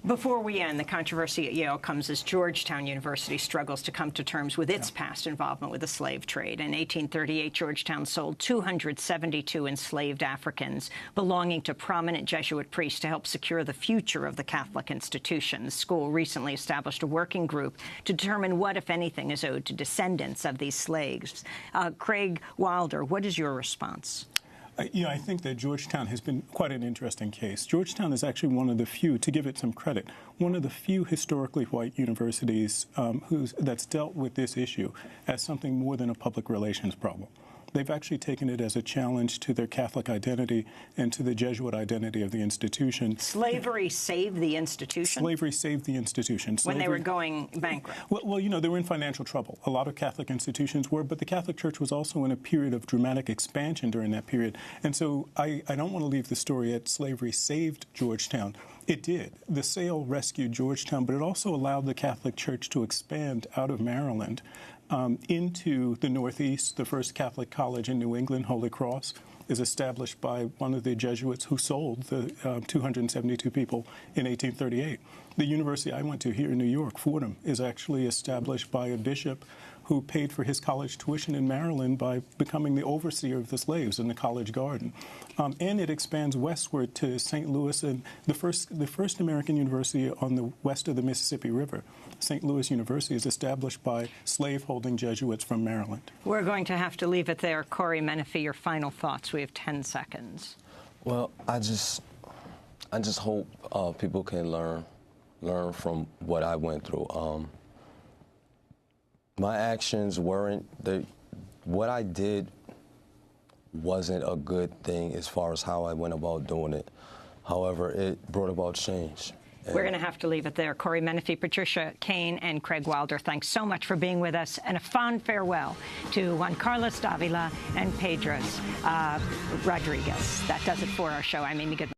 Before we end, the controversy at Yale comes as Georgetown University struggles to come to terms with its past involvement with the slave trade. In 1838, Georgetown sold 272 enslaved Africans belonging to prominent Jesuit priests to help secure the future of the Catholic institution. The school recently established a working group to determine what, if anything, is owed to descendants of these slaves. Craig Wilder, what is your response? I think that Georgetown has been quite an interesting case. Georgetown is actually one of the few, to give it some credit, one of the few historically white universities that's dealt with this issue as something more than a public relations problem. They've actually taken it as a challenge to their Catholic identity and to the Jesuit identity of the institution. Slavery saved the institution? Slavery saved the institution. When they were going bankrupt? Well, they were in financial trouble. A lot of Catholic institutions were, but the Catholic Church was also in a period of dramatic expansion during that period. And so I don't want to leave the story at slavery saved Georgetown. It did. The sale rescued Georgetown, but it also allowed the Catholic Church to expand out of Maryland into the Northeast. The first Catholic college in New England, Holy Cross, is established by one of the Jesuits who sold the 272 people in 1838. The university I went to here in New York, Fordham, is actually established by a bishop who paid for his college tuition in Maryland by becoming the overseer of the slaves in the college garden. And it expands westward to St. Louis, and the first American university on the west of the Mississippi River. St. Louis University is established by slave-holding Jesuits from Maryland. We're going to have to leave it there. Corey Menifee, your final thoughts. We have 10 seconds. Well, I just hope people can learn from what I went through. My actions weren't, what I did wasn't a good thing as far as how I went about doing it. However, it brought about change. We're going to have to leave it there. Corey Menifee, Patricia Kane, and Craig Wilder, thanks so much for being with us. And a fond farewell to Juan Carlos Davila and Pedros Rodriguez. That does it for our show. I'm Amy Goodman.